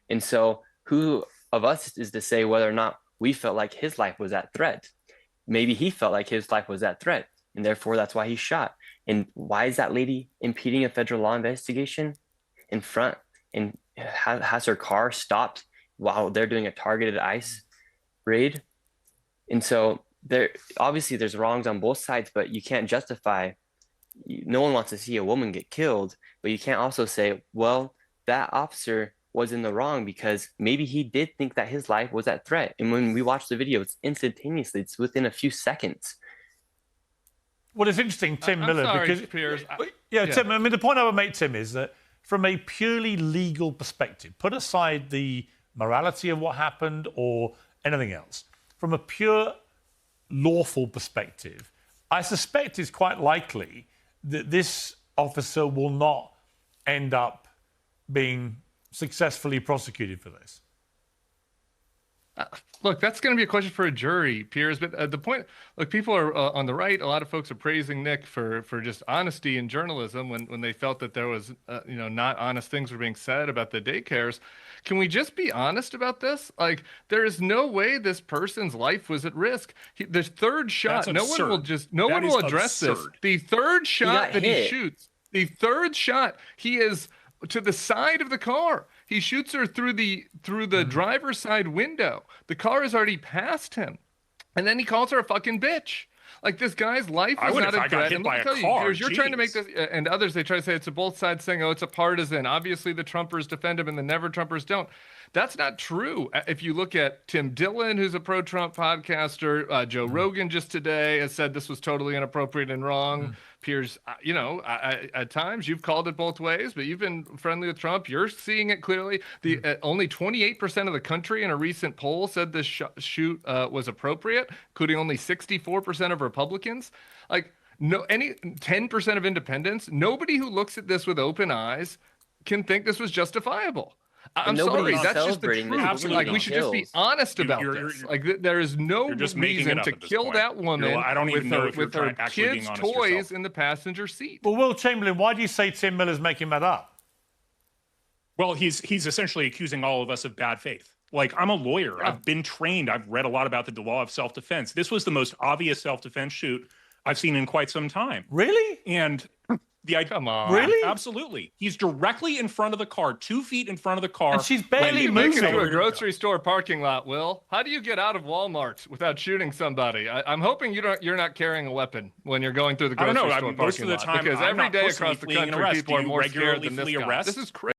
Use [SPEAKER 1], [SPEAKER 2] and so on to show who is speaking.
[SPEAKER 1] And so, who of us is to say whether or not we felt like his life was at threat? Maybe he felt like his life was at threat, and therefore that's why he shot. And why is that lady impeding a federal law investigation in front and has her car stopped while they're doing a targeted ICE raid? And so there's wrongs on both sides, but you can't justify. No one wants to see a woman get killed, but you can't also say, well, that officer was in the wrong because maybe he did think that his life was at threat. And when we watch the video, it's instantaneously, it's within a few seconds.
[SPEAKER 2] Well, it's interesting, Tim Miller,
[SPEAKER 3] sorry,
[SPEAKER 2] because
[SPEAKER 3] Piers.
[SPEAKER 2] Tim, I mean, the point I would make, Tim, is that from a purely legal perspective, put aside the morality of what happened or anything else, from a pure lawful perspective, I suspect it's quite likely that this officer will not end up being successfully prosecuted for this.
[SPEAKER 3] Look, that's going to be a question for a jury, Piers. But the point, look, people are on the right. A lot of folks are praising Nick for just honesty in journalism when they felt that there was, not honest things were being said about the daycares. Can we just be honest about this? Like, there is no way this person's life was at risk. The third shot, no one will address this. The third shot that he shoots, he is to the side of the car. He shoots her through the driver's side window. The car has already passed him. And then he calls her a fucking bitch. Like, this guy's life was not a threat. And let me tell you, you're trying to make this, and others, they try to say it's a both sides saying, oh, it's a partisan. Obviously, the Trumpers defend him and the never Trumpers don't. That's not true. If you look at Tim Dillon, who's a pro-Trump podcaster, Joe Rogan just today has said this was totally inappropriate and wrong. Piers, at times you've called it both ways, but you've been friendly with Trump. You're seeing it clearly. Only 28% of the country in a recent poll said this shoot was appropriate, including only 64% of Republicans. Like, any 10% of independents. Nobody who looks at this with open eyes can think this was justifiable. I'm sorry, that's just the truth. Like, we should just be honest about this. Like, there is no reason to kill that woman with her kids' toys in the passenger seat.
[SPEAKER 2] Well, Will Chamberlain, why do you say Tim Miller's making that up?
[SPEAKER 4] Well, he's essentially accusing all of us of bad faith. Like, I'm a lawyer. Yeah. I've been trained. I've read a lot about the law of self-defense. This was the most obvious self-defense shoot I've seen in quite some time.
[SPEAKER 2] Really?
[SPEAKER 4] And come on.
[SPEAKER 2] Really?
[SPEAKER 4] Absolutely. He's directly in front of the car, 2 feet in front of the car.
[SPEAKER 2] And she's barely moving.
[SPEAKER 3] Make it to a grocery store parking lot, Will. How do you get out of Walmart without shooting somebody? I'm hoping you're not carrying a weapon when you're going through the grocery store parking lot. Because every day across the country, people are more scared than this guy. This is crazy.